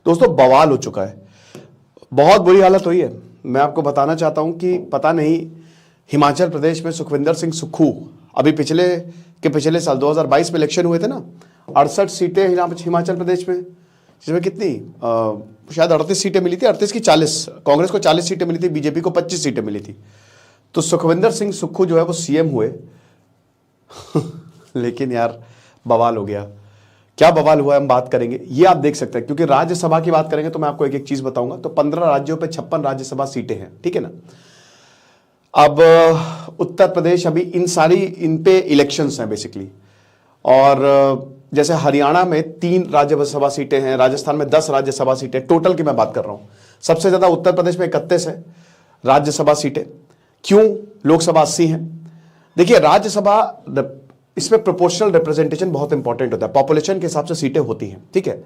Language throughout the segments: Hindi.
दोस्तों बवाल हो चुका है, बहुत बुरी हालत हुई है। मैं आपको बताना चाहता हूं कि पता नहीं हिमाचल प्रदेश में सुखविंदर सिंह सुक्खू अभी पिछले साल 2022 में इलेक्शन हुए थे ना, 68 सीटें हिमाचल प्रदेश में, जिसमें कितनी शायद 38 सीटें मिली थी, 38 की 40, कांग्रेस को 40 सीटें मिली थी, बीजेपी को 25 सीटें मिली थी। तो सुखविंदर सिंह सुक्खू जो है वो सीएम हुए लेकिन यार बवाल हो गया। क्या बवाल हुआ है हम बात करेंगे, ये आप देख सकते हैं, क्योंकि राज्यसभा की बात करेंगे तो मैं आपको एक एक चीज बताऊंगा। तो 15 राज्यों पे 56 राज्यसभा सीटें हैं, ठीक है ना। अब उत्तर प्रदेश अभी इन पे इलेक्शंस हैं बेसिकली, और जैसे हरियाणा में 3 राज्यसभा सीटें हैं, राजस्थान में 10 राज्यसभा सीटें, टोटल की मैं बात कर रहा हूं। सबसे ज्यादा उत्तर प्रदेश में 31 है राज्यसभा सीटें। क्यों? लोकसभा 80 है। देखिए राज्यसभा, इसमें प्रोपोर्शनल रिप्रेजेंटेशन बहुत इंपॉर्टेंट होता है, पॉपुलेशन के हिसाब से सीटें होती हैं, ठीक है।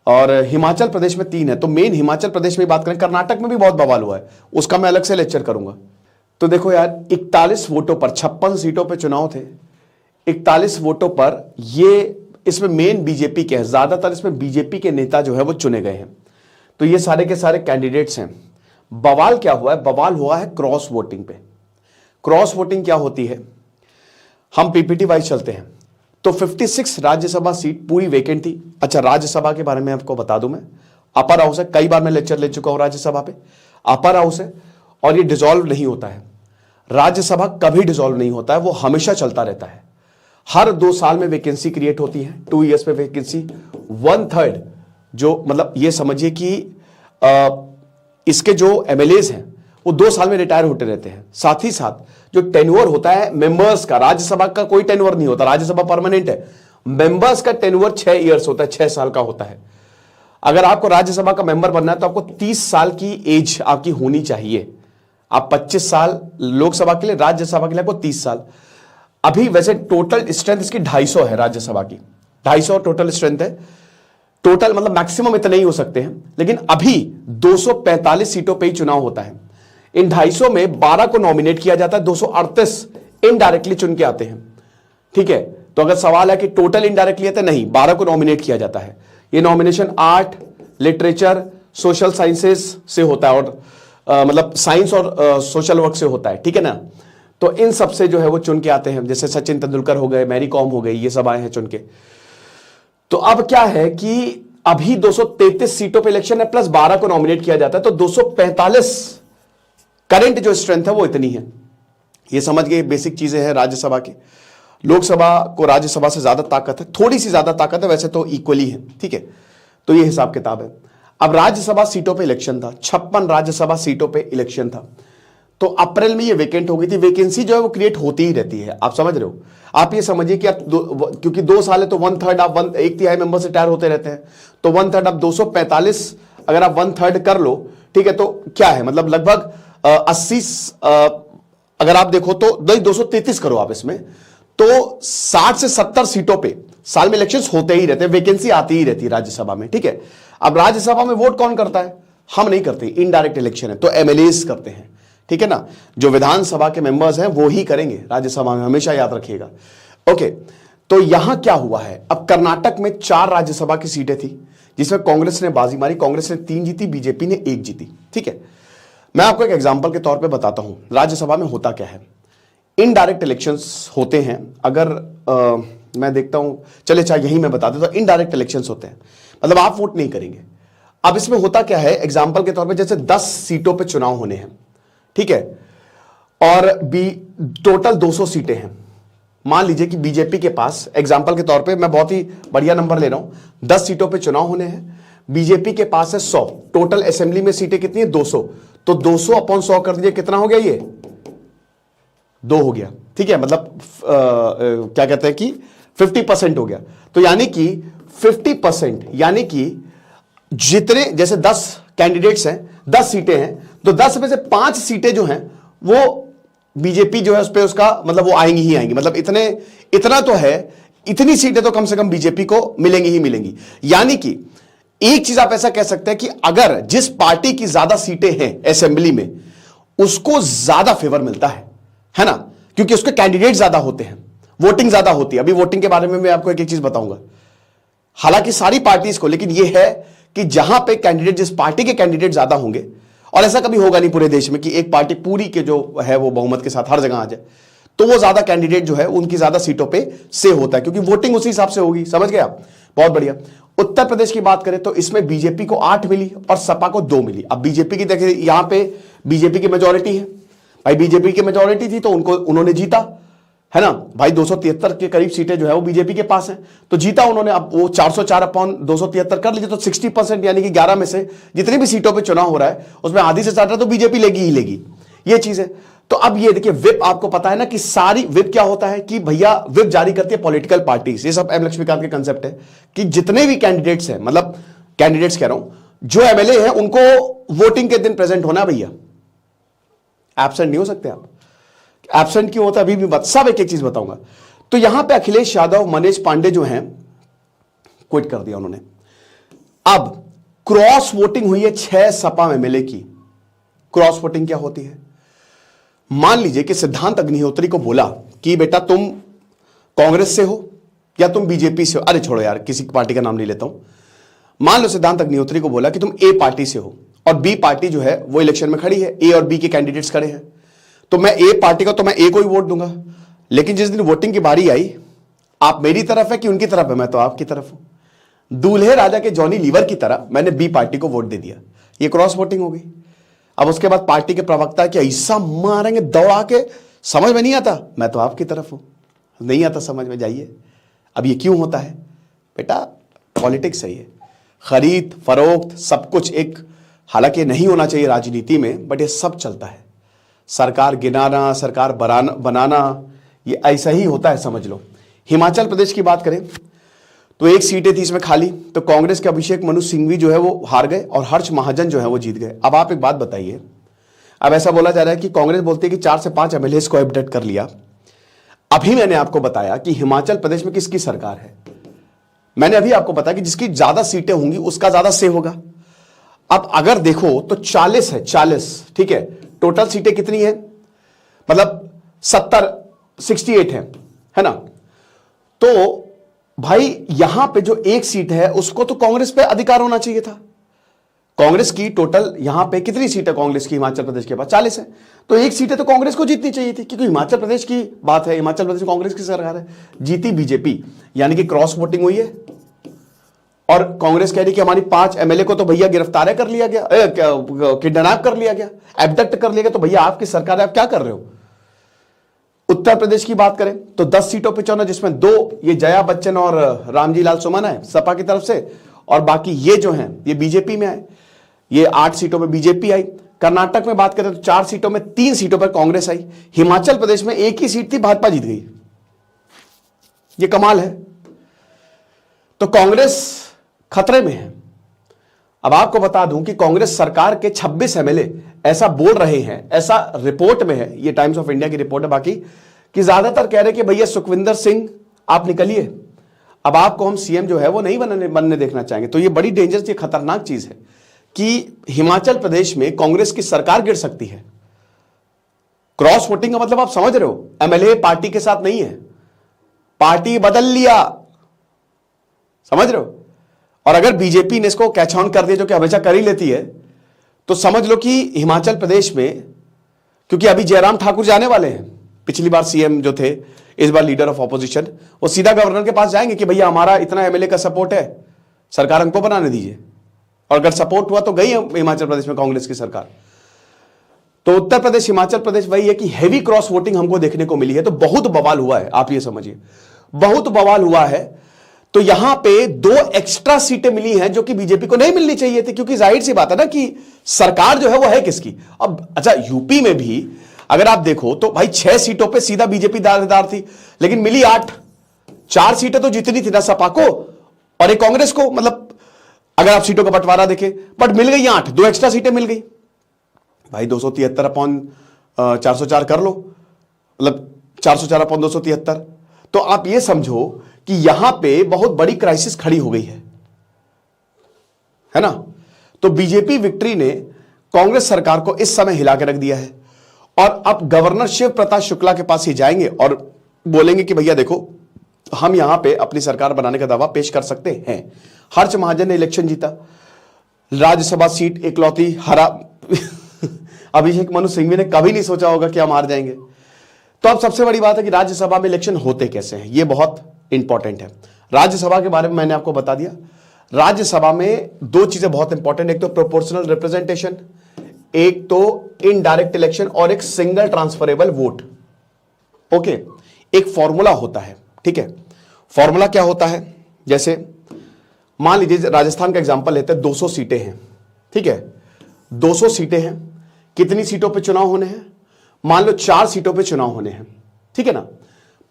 और हिमाचल प्रदेश में 3 है, तो मेन हिमाचल प्रदेश में बात करें, कर्नाटक में भी बहुत बवाल हुआ है, उसका मैं अलग से लेक्चर करूंगा। तो देखो यार 41 वोटों पर 56 सीटों पर चुनाव थे, 41 वोटों पर ये, इसमें मेन बीजेपी के हैं, ज्यादातर इसमें बीजेपी के नेता जो है वो चुने गए हैं। तो ये सारे के सारे कैंडिडेट्स हैं। बवाल क्या हुआ है? बवाल हुआ है क्रॉस वोटिंग पे। क्रॉस वोटिंग क्या होती है? हम पीपीटी वाइज चलते हैं तो 56 राज्यसभा सीट पूरी वेकेंट थी। अच्छा, राज्यसभा के बारे में आपको बता दूं, मैं अपर हाउस है, कई बार मैं लेक्चर ले चुका हूं राज्यसभा पे। अपर हाउस है और ये डिसॉल्व नहीं होता है। राज्यसभा कभी डिसॉल्व नहीं होता है, वो हमेशा चलता रहता है। हर 2 साल में वैकेंसी क्रिएट होती है, 2 ईयर्स पे वैकेंसी। 1/3 जो, मतलब ये समझिए कि इसके जो एमएलएज हैं वो 2 साल में रिटायर होते रहते हैं। साथ ही साथ जो टेन्योर होता है मेंबर्स का, राज्यसभा का कोई टेन्योर नहीं होता, राज्यसभा परमानेंट है। मेंबर्स का टेन्योर 6 ईयर्स होता है, 6 साल का होता है। अगर आपको राज्यसभा का मेंबर बनना है तो आपको 30 साल की एज आपकी होनी चाहिए। आप 25 साल लोकसभा के लिए, राज्यसभा के लिए आपको 30 साल। अभी वैसे टोटल स्ट्रेंथ इसकी 250 है, राज्यसभा की 250 टोटल स्ट्रेंथ है। टोटल मतलब मैक्सिमम इतने ही हो सकते हैं, लेकिन अभी 245 सीटों पे ही चुनाव होता है। इन 250 में 12 को नॉमिनेट किया जाता है, 238 इनडायरेक्टली चुन के आते हैं, ठीक है। तो अगर सवाल है कि टोटल इनडायरेक्टली आते, नहीं, 12 को नॉमिनेट किया जाता है। ये nomination art, literature, social sciences से होता है, और मतलब साइंस और सोशल वर्क से होता है, ठीक है ना। तो इन सब से जो है वो चुन के आते हैं, जैसे सचिन तेंदुलकर हो गए, मैरी कॉम हो गई, ये सब आए हैं चुन के। तो अब क्या है कि अभी 233 सीटों पे इलेक्शन है, प्लस 12 को नॉमिनेट किया जाता है, तो 245 करंट जो स्ट्रेंथ है वो इतनी है। ये समझ गए, बेसिक चीजें हैं राज्यसभा की। लोकसभा को राज्यसभा से ज्यादा ताकत है, थोड़ी सी ज्यादा ताकत है, वैसे तो इक्वली है, ठीक है। तो ये हिसाब किताब है। अब राज्यसभा सीटों पे इलेक्शन था, 56 राज्यसभा सीटों पे इलेक्शन था। तो अप्रैल में ये वेकेंट हो गई थी। वैकेंसी जो है वो क्रिएट होती ही रहती है, आप समझ रहे हो। आप ये समझिए कि आप क्योंकि 2 साल है तो 1/3 आप 1/3 मेंबर से रिटायर होते रहते हैं, तो 1/3 आप 245 अगर आप 1/3 कर लो, ठीक है, तो क्या है, मतलब लगभग 80, अगर आप देखो तो 233 करो आप इसमें, तो 60 से 70 सीटों पे साल में इलेक्शंस होते ही रहते हैं, वैकेंसी आती ही रहती है राज्यसभा में, ठीक है। अब राज्यसभा में वोट कौन करता है? हम नहीं करते, इनडायरेक्ट इलेक्शन है, तो एमएलएस करते हैं, ठीक है ना। जो विधानसभा के मेंबर्स हैं वो ही करेंगे राज्यसभा में, हमेशा याद रखिएगा। ओके, तो यहां क्या हुआ है? अब कर्नाटक में 4 राज्यसभा की सीटें थी, जिसमें कांग्रेस ने बाजी मारी। कांग्रेस ने 3 जीती, बीजेपी ने 1 जीती, ठीक है। मैं आपको एक एग्जांपल के तौर पे बताता हूं राज्यसभा में होता क्या है। इनडायरेक्ट इलेक्शंस होते हैं। अगर मैं देखता हूं, चले चाहे यही मैं बता देता हूं, इनडायरेक्ट इलेक्शंस होते हैं, मतलब आप वोट नहीं करेंगे। अब इसमें होता क्या है, एग्जांपल के तौर पे जैसे 10 सीटों पे चुनाव होने हैं, ठीक है, और टोटल 200 सीटें हैं। मान लीजिए कि बीजेपी के पास, एग्जांपल के तौर पे मैं बहुत ही बढ़िया नंबर ले रहा हूं, 10 सीटों पे चुनाव होने हैं, बीजेपी के पास है 100। टोटल असेंबली में सीटें कितनी है? 200। तो 200 अपॉन 100 कर दीजिए, कितना हो गया? ये 2 हो गया, ठीक है। मतलब क्या कहते हैं कि 50% हो गया। तो यानी कि 50%, यानी कि जितने, जैसे 10 कैंडिडेट्स हैं, 10 सीटें हैं, तो 10 में से 5 सीटें जो हैं वो बीजेपी जो है उस पे उसका मतलब वो आएंगी ही आएंगी। मतलब इतना तो है, इतनी सीटें तो कम से कम बीजेपी को मिलेंगी ही मिलेंगी। यानी कि एक चीज आप ऐसा कह सकते हैं कि अगर जिस पार्टी की ज्यादा सीटें हैं असेंबली में, उसको ज्यादा फेवर मिलता है ना, क्योंकि उसके कैंडिडेट ज्यादा होते हैं, वोटिंग ज्यादा होती है। अभी वोटिंग के बारे में मैं आपको एक एक चीज बताऊंगा, हालांकि सारी पार्टीज को, लेकिन यह है कि जहां पे कैंडिडेट, जिस पार्टी के कैंडिडेट ज्यादा होंगे, और ऐसा कभी होगा नहीं पूरे देश में कि एक पार्टी पूरी के जो है वो बहुमत के साथ हर जगह आ जाए, तो वो ज्यादा कैंडिडेट जो है उनकी ज्यादा सीटों पे से होता है, क्योंकि वोटिंग उसी हिसाब से होगी। समझ गए आप? बहुत बढ़िया। उत्तर प्रदेश की बात करें तो इसमें बीजेपी को 8 मिली और सपा को 2 मिली। अब बीजेपी की देखिए, यहां पे बीजेपी की मेजोरिटी है भाई, बीजेपी की मेजोरिटी थी तो उन्होंने जीता, है ना भाई। 273 के करीब सीटें जो है वो बीजेपी के पास हैं, तो जीता उन्होंने। अब वो 404/273 कर लीजिए तो 60% यानी कि 11 में से जितनी भी सीटों पे चुनाव हो रहा है उसमें आधी से ज्यादा तो बीजेपी लेगी ही लेगी, ये चीज है। तो अब ये देखिए, विप आपको पता है ना कि सारी विप क्या होता है कि भैया विप जारी करती है पॉलिटिकल पार्टीज। ये सब एम लक्ष्मीकांत के कंसेप्ट है कि जितने भी कैंडिडेट्स हैं, मतलब कैंडिडेट्स कह रहा हूं, जो एमएलए हैं उनको वोटिंग के दिन प्रेजेंट होना भैया, एब्सेंट नहीं हो सकते आप। एब्सेंट क्यों होता है अभी भी सब एक एक चीज बताऊंगा। तो यहां पे अखिलेश यादव, मनीष पांडे जो हैं, क्विट कर दिया उन्होंने। अब क्रॉस वोटिंग हुई है 6 सपा एमएलए की। क्रॉस वोटिंग क्या होती है? मान लीजिए कि सिद्धांत अग्निहोत्री को बोला कि बेटा तुम कांग्रेस से हो या तुम बीजेपी से हो, अरे छोड़ो यार किसी पार्टी का नाम नहीं लेता हूं। मान लो सिद्धांत अग्निहोत्री को बोला कि तुम ए पार्टी से हो और बी पार्टी जो है वो इलेक्शन में खड़ी है, ए और बी के कैंडिडेट्स खड़े हैं, तो मैं ए पार्टी का तो मैं ए को ही वोट दूंगा। लेकिन जिस दिन वोटिंग की बारी आई, आप मेरी तरफ है कि उनकी तरफ है, मैं तो आपकी तरफ हूं। दूल्हे राजा के जॉनी लीवर की तरह मैंने बी पार्टी को वोट दे दिया, ये क्रॉस वोटिंग हो गई। अब उसके बाद पार्टी के प्रवक्ता कि ऐसा मारेंगे दौड़ा के, समझ में नहीं आता, मैं तो आपकी तरफ हूं, नहीं आता समझ में, जाइए। अब ये क्यों होता है बेटा? पॉलिटिक्स सही है, खरीद फरोख्त सब कुछ एक, हालांकि नहीं होना चाहिए राजनीति में, बट ये सब चलता है। सरकार गिनाना, सरकार बनाना, ये ऐसा ही होता है, समझ लो। हिमाचल प्रदेश की बात करें तो एक सीटें थी इसमें खाली, तो कांग्रेस के अभिषेक मनु सिंघवी जो है वो हार गए और हर्ष महाजन जो है वो जीत गए। अब आप एक बात बताइए, अब ऐसा बोला जा रहा है कि कांग्रेस बोलती है कि 4 से 5 एमएलए को अपडेट कर लिया। अभी मैंने आपको बताया कि हिमाचल प्रदेश में किसकी सरकार है, मैंने अभी आपको बताया कि जिसकी ज्यादा सीटें होंगी उसका ज्यादा से होगा। अब अगर देखो तो 40 है, 40, ठीक है, टोटल सीटें कितनी है, मतलब 68 है ना। तो भाई यहां पे जो एक सीट है उसको तो कांग्रेस पे अधिकार होना चाहिए था। कांग्रेस की टोटल यहां पे कितनी सीट है कांग्रेस की हिमाचल प्रदेश के पास? 40 है, तो एक सीटें तो कांग्रेस को जीतनी चाहिए थी, क्योंकि हिमाचल प्रदेश की बात है, हिमाचल प्रदेश में कांग्रेस की सरकार है। जीती बीजेपी, यानी कि क्रॉस वोटिंग हुई है। और कांग्रेस कह रही कि हमारी 5 एमएलए को तो भैया गिरफ्तार कर लिया गया, किडनैप कर लिया गया, एबडक्ट कर लिया गया, तो भैया आपकी सरकार है, आप क्या कर रहे हो? उत्तर प्रदेश की बात करें तो 10 सीटों पे चुनाव, जिसमें 2 ये जया बच्चन और रामजी लाल सुमन है सपा की तरफ से, और बाकी ये जो हैं ये बीजेपी में आए। ये 8 सीटों में बीजेपी आई। कर्नाटक में बात करें तो 4 सीटों में 3 सीटों पर कांग्रेस आई। हिमाचल प्रदेश में एक ही सीट थी, भाजपा जीत गई। ये कमाल है। तो कांग्रेस खतरे में है। अब आपको बता दूं कि कांग्रेस सरकार के 26 एमएलए ऐसा बोल रहे हैं, ऐसा रिपोर्ट में है, ये टाइम्स ऑफ इंडिया की रिपोर्ट है बाकी, कि ज्यादातर कह रहे कि भैया सुखविंदर सिंह आप निकलिए, अब आपको हम सीएम जो है वो नहीं बनने देखना चाहेंगे। तो ये बड़ी डेंजरस, ये खतरनाक चीज है कि हिमाचल प्रदेश में कांग्रेस की सरकार गिर सकती है। क्रॉस वोटिंग का मतलब आप समझ रहे हो, एमएलए पार्टी के साथ नहीं है, पार्टी बदल लिया, समझ रहे हो। और अगर बीजेपी ने इसको कैच ऑन कर दिया, जो कि हमेशा कर ही लेती है, तो समझ लो कि हिमाचल प्रदेश में, क्योंकि अभी जयराम ठाकुर जाने वाले हैं, पिछली बार सीएम जो थे, इस बार लीडर ऑफ ऑपोजिशन, वो सीधा गवर्नर के पास जाएंगे कि भैया हमारा इतना एमएलए का सपोर्ट है, सरकार हमको बनाने दीजिए। और अगर सपोर्ट हुआ तो गई हिमाचल प्रदेश में कांग्रेस की सरकार। तो उत्तर प्रदेश हिमाचल प्रदेश वही है कि हैवी क्रॉस वोटिंग हमको देखने को मिली है। तो बहुत बवाल हुआ है, आप ये समझिए, बहुत बवाल हुआ है। तो यहां पे 2 एक्स्ट्रा सीटें मिली हैं जो कि बीजेपी को नहीं मिलनी चाहिए थी, क्योंकि जाहिर सी बात है ना कि सरकार जो है वो है किसकी। अब अच्छा, यूपी में भी अगर आप देखो तो भाई 6 सीटों पे सीधा बीजेपी दावेदार थी, लेकिन मिली 8। 4 सीटें तो जितनी थी ना सपा को और एक कांग्रेस को, मतलब अगर आप सीटों का बंटवारा देखें, बट मिल गई 8, 2 एक्स्ट्रा सीटें मिल गई। भाई 273/404 कर लो, मतलब 404/273। तो आप ये समझो कि यहां पे बहुत बड़ी क्राइसिस खड़ी हो गई है ना। तो बीजेपी विक्ट्री ने कांग्रेस सरकार को इस समय हिला के रख दिया है, और अब गवर्नर शिव प्रताप शुक्ला के पास ही जाएंगे और बोलेंगे कि भैया देखो, हम यहां पे अपनी सरकार बनाने का दावा पेश कर सकते हैं। हर्ष महाजन ने इलेक्शन जीता, राज्यसभा सीट इकलौती हरा अभिषेक मनु सिंघवी ने कभी नहीं सोचा होगा कि हम हार जाएंगे। तो अब सबसे बड़ी बात है कि राज्यसभा में इलेक्शन होते कैसे हैं, ये बहुत इंपॉर्टेंट है। राज्यसभा के बारे में मैंने आपको बता दिया। राज्यसभा में दो चीजें बहुत इंपॉर्टेंट, एक तो प्रोपोर्शनल रिप्रेजेंटेशन, एक तो इनडायरेक्ट इलेक्शन और एक सिंगल ट्रांसफरेबल वोट। ओके, एक फॉर्मूला होता है, ठीक है। फॉर्मूला क्या होता है, जैसे मान लीजिए राजस्थान का एग्जांपल लेते हैं, 200 सीटें हैं, ठीक है। 200 सीटें हैं, कितनी सीटों पे चुनाव होने हैं, मान लो 4 सीटों पे चुनाव होने हैं, ठीक है ना।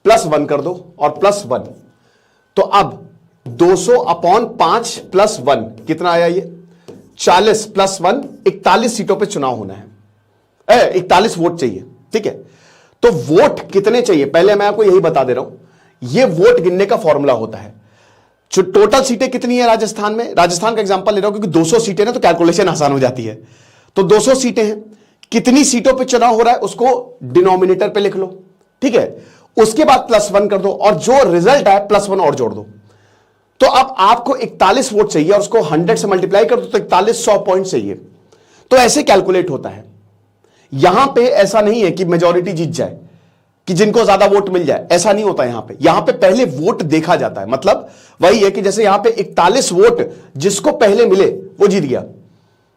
+1 कर दो और +1, तो अब 200 अपॉन 5 +1 कितना आया, ये 40 +1 41 सीटों पे चुनाव होना है, 41 वोट चाहिए, ठीक है। तो वोट कितने चाहिए, पहले मैं आपको यही बता दे रहा हूं, ये वोट गिनने का फॉर्मूला होता है। जो टोटल सीटें कितनी है राजस्थान में, राजस्थान का एग्जांपल ले रहा हूं क्योंकि 200 सीटें ना, तो कैलकुलेशन आसान हो जाती है। तो 200 सीटें हैं, कितनी सीटों पे चुनाव हो रहा है उसको डिनोमिनेटर पे लिख लो, ठीक है। उसके बाद +1 कर दो और जो रिजल्ट है +1 और जोड़ दो। तो अब आपको 41 वोट चाहिए और उसको 100 से मल्टीप्लाई कर दो तो 4100 पॉइंट चाहिए। तो ऐसे कैलकुलेट होता है। यहां पे ऐसा नहीं है कि मेजॉरिटी जीत जाए, कि जिनको ज्यादा वोट मिल जाए, ऐसा नहीं होता। यहां पे पहले वोट देखा जाता है। मतलब वही है कि जैसे यहां पे 41 वोट जिसको पहले मिले वो जीत गया।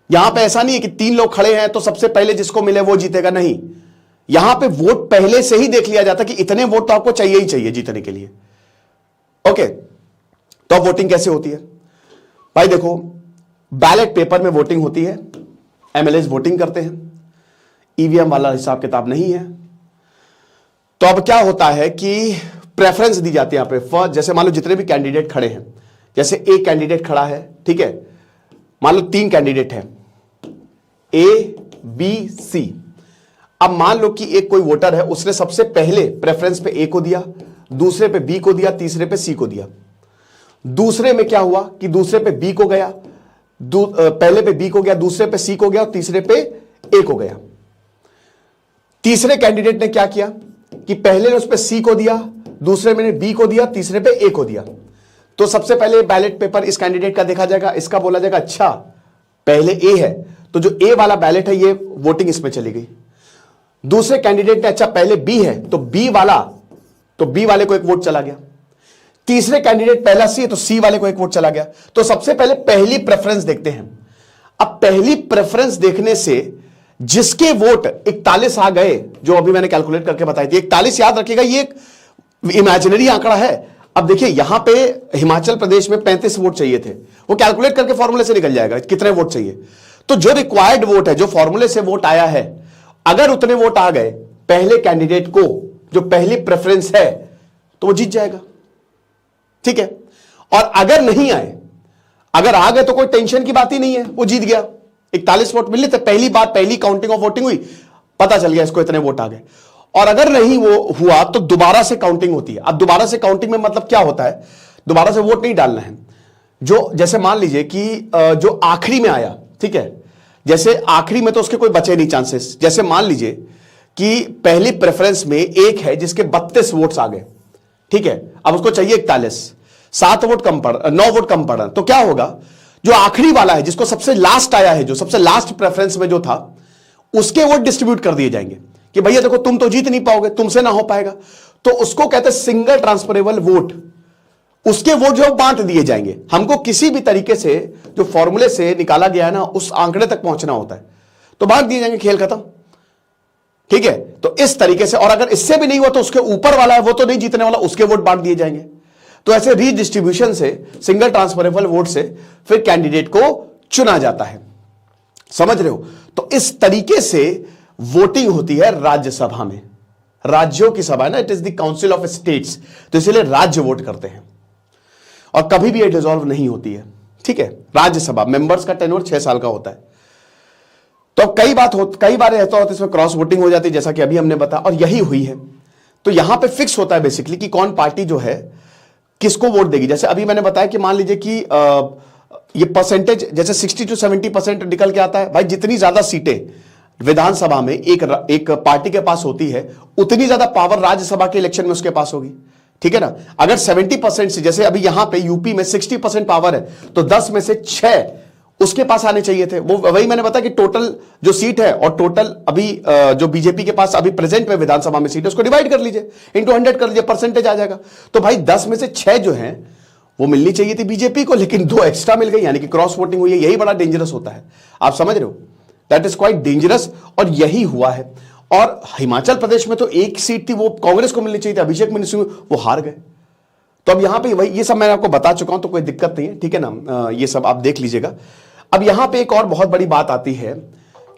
यहां पे ऐसा नहीं है कि 3 लोग खड़े हैं तो सबसे पहले जिसको मिले वो जीतेगा, नहीं। यहां पे वोट पहले से ही देख लिया जाता है कि इतने वोट तो आपको चाहिए ही चाहिए जीतने के लिए। ओके, तो अब वोटिंग कैसे होती है भाई, देखो बैलेट पेपर में वोटिंग होती है, एमएलएस वोटिंग करते हैं, ईवीएम वाला हिसाब किताब नहीं है। तो अब क्या होता है कि प्रेफरेंस दी जाती है यहां पे। जैसे मान लो जितने भी कैंडिडेट खड़े हैं, जैसे एक कैंडिडेट खड़ा है, ठीक है, मान लो 3 कैंडिडेट हैं, ए बी सी। अब मान लो कि एक कोई वोटर है, उसने सबसे पहले प्रेफरेंस पे ए को दिया, दूसरे पे बी को दिया, तीसरे पे सी को दिया। दूसरे में क्या हुआ कि दूसरे पे बी को गया, पहले पे बी को गया, दूसरे पे सी को गया और तीसरे पे ए को गया। तीसरे कैंडिडेट ने क्या किया कि पहले ने उस पे सी को दिया, दूसरे में बी को दिया, तीसरे पे ए को दिया। तो सबसे पहले बैलेट पेपर इस कैंडिडेट का देखा जाएगा, इसका बोला जाएगा अच्छा पहले ए है, तो जो ए वाला बैलेट है ये वोटिंग इसमें चली गई। दूसरे कैंडिडेट ने अच्छा पहले बी है तो बी वाले को एक वोट चला गया। तीसरे कैंडिडेट पहला सी है तो सी वाले को एक वोट चला गया। तो सबसे पहले पहली प्रेफरेंस देखते हैं। अब पहली प्रेफरेंस देखने से जिसके वोट 41 आ गए, जो अभी मैंने कैलकुलेट करके बताई थी, 41 याद रखिएगा, ये एक इमेजिनरी आंकड़ा है। अब देखिए यहां पे हिमाचल प्रदेश में 35 वोट चाहिए थे, वो कैलकुलेट करके फॉर्मूले से निकल जाएगा कितने वोट चाहिए। तो जो रिक्वायर्ड वोट है, जो फॉर्मूले से वोट आया है, अगर उतने वोट आ गए पहले कैंडिडेट को, जो पहली प्रेफरेंस है, तो वो जीत जाएगा, ठीक है। और अगर नहीं आए, अगर आ गए तो कोई टेंशन की बात ही नहीं है, वो जीत गया। 41 वोट मिले थे, पहली बात, पहली काउंटिंग ऑफ वोटिंग हुई, पता चल गया इसको इतने वोट आ गए। और अगर नहीं वो हुआ तो दोबारा से काउंटिंग होती है। अब दोबारा से काउंटिंग में मतलब क्या होता है, दोबारा से वोट नहीं डालना है। जो जैसे मान लीजिए कि जो आखिरी में आया, ठीक है, जैसे आखिरी में तो उसके कोई बचे नहीं चांसेस। जैसे मान लीजिए कि पहली प्रेफरेंस में एक है जिसके 32 वोट्स आ गए, ठीक है, अब उसको चाहिए 41, 7 वोट कम पड़, 9 वोट कम पड़ रहा, तो क्या होगा, जो आखिरी वाला है जिसको सबसे लास्ट आया है, जो सबसे लास्ट प्रेफरेंस में जो था, उसके वोट डिस्ट्रीब्यूट कर दिए जाएंगे कि भैया देखो तुम तो जीत नहीं पाओगे, तुमसे ना हो पाएगा। तो उसको कहते हैं सिंगल ट्रांसफरेबल वोट। उसके वोट जो बांट दिए जाएंगे। हमको किसी भी तरीके से जो फॉर्मूले से निकाला गया है ना, उस आंकड़े तक पहुंचना होता है, तो बांट दिए जाएंगे, खेल खत्म, ठीक है। तो इस तरीके से, और अगर इससे भी नहीं हुआ तो उसके ऊपर वाला है वो तो नहीं जीतने वाला, उसके वोट बांट दिए जाएंगे। तो ऐसे रीडिस्ट्रीब्यूशन से, सिंगल ट्रांसफरेबल वोट से फिर कैंडिडेट को चुना जाता है। समझ रहे हो? तो इस तरीके से वोटिंग होती है राज्यसभा में। राज्यों की सभा है ना, it is the council of states, तो इसलिए राज्य वोट करते हैं और कभी भी ये डिसॉल्व नहीं होती है, ठीक है। राज्यसभा मेंबर्स का टेन्योर 6 साल का होता है। तो कई बार ऐसा होता है इसमें क्रॉस वोटिंग हो जाती है, जैसा कि अभी हमने बताया, और यही हुई है। तो यहां पे फिक्स होता है बेसिकली कि कौन पार्टी जो है किसको वोट देगी। जैसे अभी मैंने बताया कि मान लीजिए कि ये परसेंटेज जैसे 60 to 70% निकल के आता है। भाई जितनी ज्यादा सीटें विधानसभा में एक पार्टी के पास होती है, उतनी ज्यादा पावर राज्यसभा के इलेक्शन में उसके पास होगी, ठीक है ना। अगर 70% से, जैसे अभी यहां पे यूपी में 60% पावर है, तो 10 में से 6 उसके पास आने चाहिए थे। वो वही मैंने बताया कि टोटल जो सीट है और टोटल अभी जो बीजेपी के पास अभी प्रेजेंट में विधानसभा में सीट है उसको डिवाइड कर लीजिए, इंटू 100 कर लीजिए, परसेंटेज आ जाएगा। तो भाई 10 में से 6 जो है वो मिलनी चाहिए थी बीजेपी को, लेकिन 2 एक्स्ट्रा मिल गई, यानी कि क्रॉस वोटिंग हुई है। यही बड़ा डेंजरस होता है, आप समझ रहे हो, दैट इज क्वाइट डेंजरस, और यही हुआ है। और हिमाचल प्रदेश में तो एक सीट थी वो कांग्रेस को मिलनी चाहिए थी, अभिषेक मनु सिंह, वो हार गए। तो अब यहां पे वही ये सब मैंने आपको बता चुका हूं, तो कोई दिक्कत नहीं है, ठीक है ना, ये सब आप देख लीजिएगा। अब यहां पे एक और बहुत बड़ी बात आती है,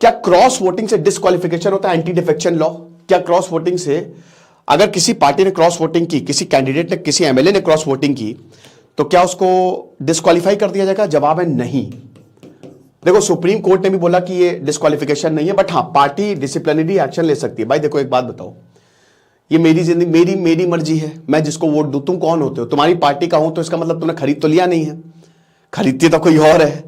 क्या क्रॉस वोटिंग से डिस्क्वालिफिकेशन होता है, एंटी डिफेक्शन लॉ? क्या क्रॉस वोटिंग से अगर किसी पार्टी ने क्रॉस वोटिंग की, किसी कैंडिडेट ने, किसी एमएलए ने क्रॉस वोटिंग की, तो क्या उसको डिस्क्वालीफाई कर दिया जाएगा? जवाब है नहीं। देखो सुप्रीम कोर्ट ने भी बोला कि ये डिस्क्वालिफिकेशन नहीं है, बट हां पार्टी डिसिप्लिनरी एक्शन ले सकती है। भाई देखो एक बात बताओ, ये मेरी जिंदगी, मेरी मर्जी है, मैं जिसको वोट दूं। तुम कौन होते हो? तुम्हारी पार्टी का हूं तो इसका मतलब तुमने खरीद तो लिया नहीं है, खरीदती तो कोई और है।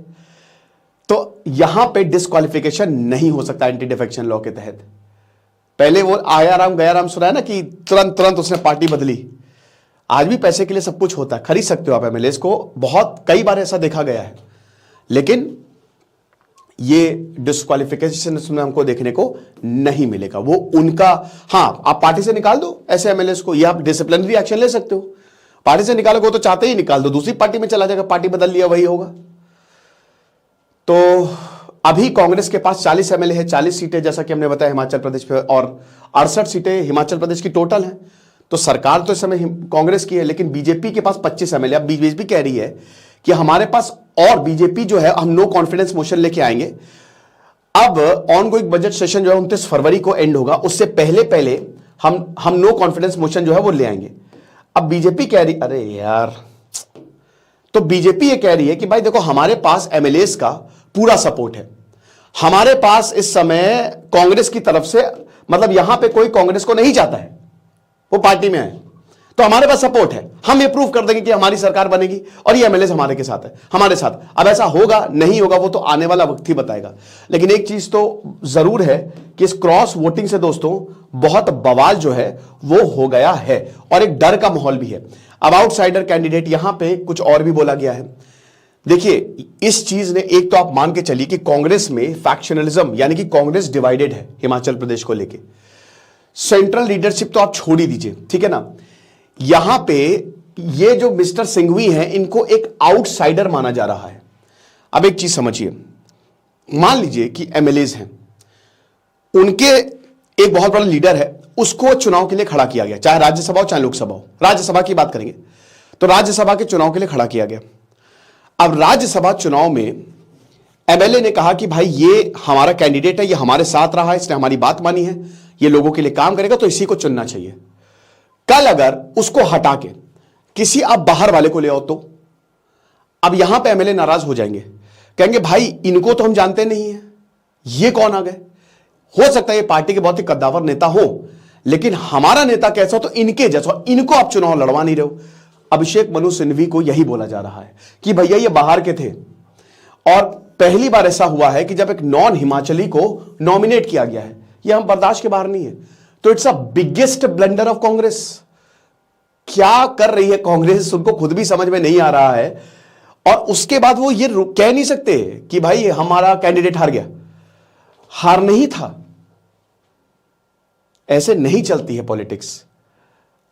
तो यहां पे डिस्क्वालिफिकेशन नहीं हो सकता एंटी डिफेक्शन लॉ के तहत। पहले वो आया राम गया राम सुना है ना, कि तुरंत तुरंत उसने पार्टी बदली। आज भी पैसे के लिए सब कुछ होता है, खरीद सकते हो आप एमएलए को, बहुत कई बार ऐसा देखा गया है, लेकिन ये डिस्क्वालिफिकेशन में हमको देखने को नहीं मिलेगा। वो उनका, हां आप पार्टी से निकाल दो ऐसे एमएलए को, या आप डिसिप्लिनरी एक्शन ले सकते हो। पार्टी से निकालोगे तो चाहते ही निकाल दो, दूसरी पार्टी में चला जाएगा, पार्टी बदल लिया वही होगा। तो अभी कांग्रेस के पास 40 एमएलए है, 40 सीटें जैसा कि हमने बताया हिमाचल प्रदेश पे, और 68 सीटें हिमाचल प्रदेश की टोटल हैं। तो सरकार तो इस समय कांग्रेस की है, लेकिन बीजेपी के पास 25 एमएलए। अब बीजेपी कह रही है कि हमारे पास, और बीजेपी जो है, हम नो कॉन्फिडेंस मोशन लेके आएंगे। अब ऑन गोइंग बजट सेशन जो है 29 फरवरी को एंड होगा, उससे पहले पहले हम नो कॉन्फिडेंस मोशन जो है वो ले आएंगे। अब बीजेपी कह रही, अरे यार, तो बीजेपी ये कह रही है कि भाई देखो हमारे पास एमएलएस का पूरा सपोर्ट है, हमारे पास इस समय कांग्रेस की तरफ से, मतलब यहां पे कोई कांग्रेस को नहीं चाहता है वो पार्टी में है, तो हमारे पास सपोर्ट है, हम ये प्रूव कर देंगे कि हमारी सरकार बनेगी और ये एमएलए हमारे के साथ है, हमारे साथ। अब ऐसा होगा नहीं होगा वो तो आने वाला वक्त ही बताएगा, लेकिन एक चीज तो जरूर है कि इस क्रॉस वोटिंग से दोस्तों बहुत बवाल जो है वो हो गया है, और एक डर का माहौल भी है। अब आउटसाइडर कैंडिडेट, यहां पे कुछ और भी बोला गया है। देखिए इस चीज ने, एक तो आप मान के चलिए कि कांग्रेस में फैक्शनलिज्म, यानी कि कांग्रेस डिवाइडेड है हिमाचल प्रदेश को लेके। सेंट्रल लीडरशिप तो आप छोड़ ही दीजिए, ठीक है ना। यहां पे ये जो मिस्टर सिंघवी हैं, इनको एक आउटसाइडर माना जा रहा है। अब एक चीज समझिए, मान लीजिए कि एमएलएज हैं, उनके एक बहुत बड़ा लीडर है, उसको चुनाव के लिए खड़ा किया गया, चाहे राज्यसभा हो चाहे लोकसभा हो। राज्यसभा की बात करेंगे तो राज्यसभा के चुनाव के लिए खड़ा किया गया। अब राज्यसभा चुनाव में एमएलए ने कहा कि भाई ये हमारा कैंडिडेट है, ये हमारे साथ रहा है, इसने हमारी बात मानी है, ये लोगों के लिए काम करेगा, तो इसी को चुनना चाहिए। कल अगर उसको हटा के किसी आप बाहर वाले को ले आओ, तो अब यहां पे एमएलए नाराज हो जाएंगे, कहेंगे भाई इनको तो हम जानते नहीं है, ये कौन आ गए। हो सकता है ये पार्टी के बहुत ही कद्दावर नेता हो, लेकिन हमारा नेता कैसा हो तो इनके जैसा, इनको आप चुनाव लड़वा नहीं रहे हो। अभिषेक मनु सिंघवी को यही बोला जा रहा है कि भैया ये बाहर के थे, और पहली बार ऐसा हुआ है कि जब एक नॉन हिमाचली को नॉमिनेट किया गया है, ये हम बर्दाश्त के बाहर नहीं है। तो it's a biggest blunder of Congress. क्या कर रही है कांग्रेस, उनको खुद भी समझ में नहीं आ रहा है, और उसके बाद वो ये कह नहीं सकते कि भाई हमारा कैंडिडेट हार गया। हार नहीं था, ऐसे नहीं चलती है पॉलिटिक्स।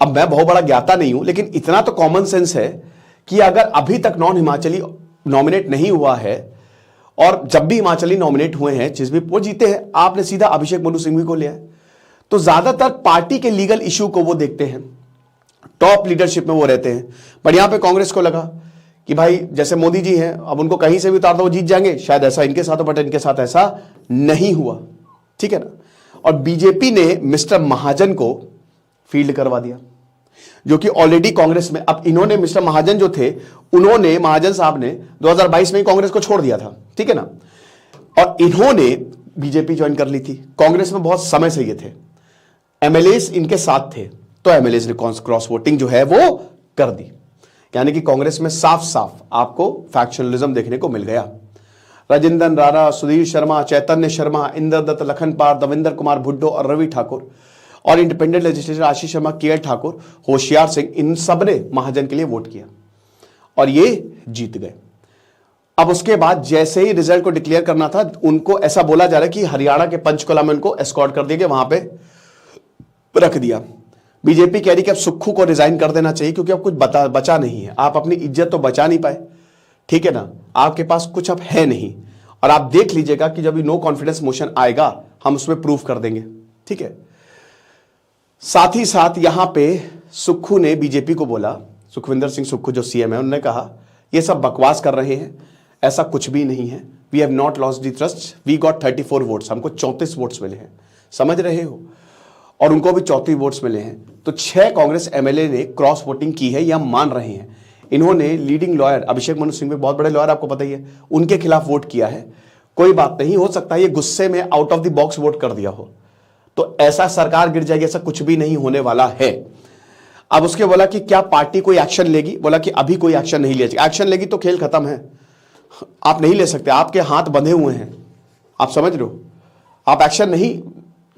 अब मैं बहुत बड़ा ज्ञाता नहीं हूं, लेकिन इतना तो कॉमन सेंस है कि अगर अभी तक नॉन हिमाचली नॉमिनेट नहीं हुआ है, और जब भी हिमाचली नॉमिनेट हुए हैं, जिस भी वो जीते हैं, आपने सीधा अभिषेक मनु सिंघवी को लिया है, तो ज्यादातर पार्टी के लीगल इश्यू को वो देखते हैं, टॉप लीडरशिप में वो रहते हैं। पर यहां पे कांग्रेस को लगा कि भाई जैसे मोदी जी हैं, अब उनको कहीं से भी उतार दो वो जीत जाएंगे, शायद ऐसा इनके साथ हो, बट इनके साथ ऐसा नहीं हुआ, ठीक है ना। और बीजेपी ने मिस्टर महाजन को फील्ड करवा दिया, जो कि ऑलरेडी कांग्रेस में, अब इन्होंने मिस्टर महाजन जो थे, उन्होंने, महाजन साहब ने 2022 में ही कांग्रेस को छोड़ दिया था, ठीक है ना, और इन्होंने बीजेपी ज्वाइन कर ली थी। कांग्रेस में बहुत समय से ये थे, एमएलएस इनके साथ थे, तो एमएलएस ने क्रॉस वोटिंग जो है वो कर दी, यानी कि कांग्रेस में साफ साफ आपको फैक्शनलिज्म देखने को मिल गया। राजेंद्र राणा, सुधीर शर्मा, चैतन्य शर्मा, इंद्र दत्त लखनपाल, दविंदर कुमार भुड्डो और रवि ठाकुर, और इंडिपेंडेंट लेजिस्लेटर आशीष शर्मा, के ठाकुर, होशियार सिंह, इन सब ने महाजन के लिए वोट किया और ये जीत गए। अब उसके बाद जैसे ही रिजल्ट को डिक्लेयर करना था, उनको ऐसा बोला जा रहा है कि हरियाणा के पंचकुला में उनको एस्कॉर्ट कर दिया गया, वहां पे रख दिया। बीजेपी कह रही कि अब सुक्खू को रिजाइन कर देना चाहिए क्योंकि अब कुछ बचा नहीं है, आप अपनी इज्जत तो बचा नहीं पाए, ठीक है ना, आपके पास कुछ अब है नहीं। और आप देख लीजिएगा कि जब नो कॉन्फिडेंस मोशन आएगा हम उसमें प्रूफ कर देंगे, ठीक है। साथ ही साथ यहां पे सुक्खू ने बीजेपी को बोला, सुखविंदर सिंह सुक्खू जो सीएम है, उन्होंने कहा ये सब बकवास कर रहे हैं, ऐसा कुछ भी नहीं है, we have not lost the trust, we got 34 votes, हमको 34 वोट्स मिले हैं, समझ रहे हो, और उनको भी 34 वोट्स मिले हैं। तो 6 कांग्रेस एमएलए ने क्रॉस वोटिंग की है, ये हम मान रहे हैं। इन्होंने लीडिंग लॉयर अभिषेक मनु सिंह, बहुत बड़े लॉयर आपको पता ही है, उनके खिलाफ वोट किया है। कोई बात नहीं, हो सकता है ये गुस्से में out of the box vote कर दिया हो, तो ऐसा सरकार गिर जाएगी, ऐसा कुछ भी नहीं होने वाला है। अब उसके बोला कि क्या पार्टी कोई एक्शन लेगी, बोला कि अभी कोई एक्शन नहीं लिया, एक्शन लेगी तो खेल खत्म है, आप नहीं ले सकते, आपके हाथ बंधे हुए हैं, आप समझ रहे हो, आप एक्शन नहीं,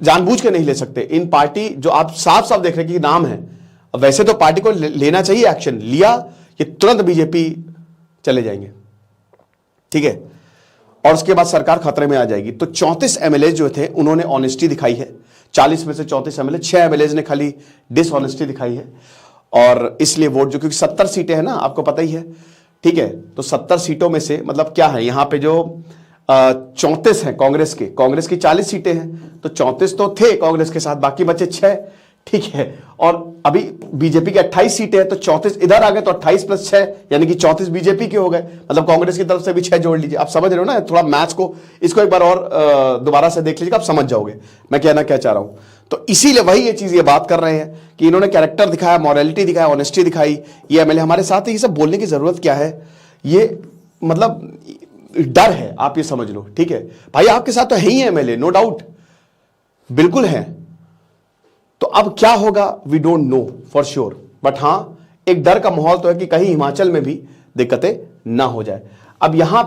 जानबूझ के नहीं ले सकते। इन पार्टी जो आप साफ साफ देख रहे हैं कि नाम है, वैसे तो पार्टी को लेना चाहिए एक्शन, लिया कि तुरंत बीजेपी चले जाएंगे, ठीक है, और उसके बाद सरकार खतरे में आ जाएगी। तो 34 एमएलए जो थे उन्होंने ऑनेस्टी दिखाई है, 40 में से 34 एमएलए, 6 एमएलए ने खाली डिसऑनेस्टी दिखाई है, और इसलिए वोट जो, क्योंकि 70 सीटें हैं ना, आपको पता ही है, ठीक है, तो 70 सीटों में से मतलब क्या है, यहां पे जो 34 हैं कांग्रेस की 40 सीटें हैं, तो 34 तो थे कांग्रेस के साथ, बाकी बचे 6, ठीक है, और अभी बीजेपी की 28 सीटें हैं, तो 34 इधर आ गए, तो 28 + 6 यानी कि 34 बीजेपी के हो गए, मतलब कांग्रेस की तरफ से भी 6 जोड़ लीजिए। आप समझ रहे हो ना, थोड़ा मैथ्स को, इसको एक बार और दोबारा से देख लीजिएगा, आप समझ जाओगे मैं कहना क्या चाह रहा हूं। तो इसीलिए वही ये चीज ये बात कर रहे हैं कि इन्होंने कैरेक्टर दिखाया, मॉरलिटी दिखाया, ऑनेस्टी दिखाई, ये एमएलए हमारे साथ है, ये सब बोलने की जरूरत क्या है, ये मतलब डर है, आप ये समझ लो, ठीक है भाई, आपके साथ तो है ही एमएलए, नो डाउट, बिल्कुल है। तो अब क्या होगा we don't know for sure, but हां एक डर का माहौल तो है कि कहीं हिमाचल में भी दिक्कतें ना हो जाए। अब यहां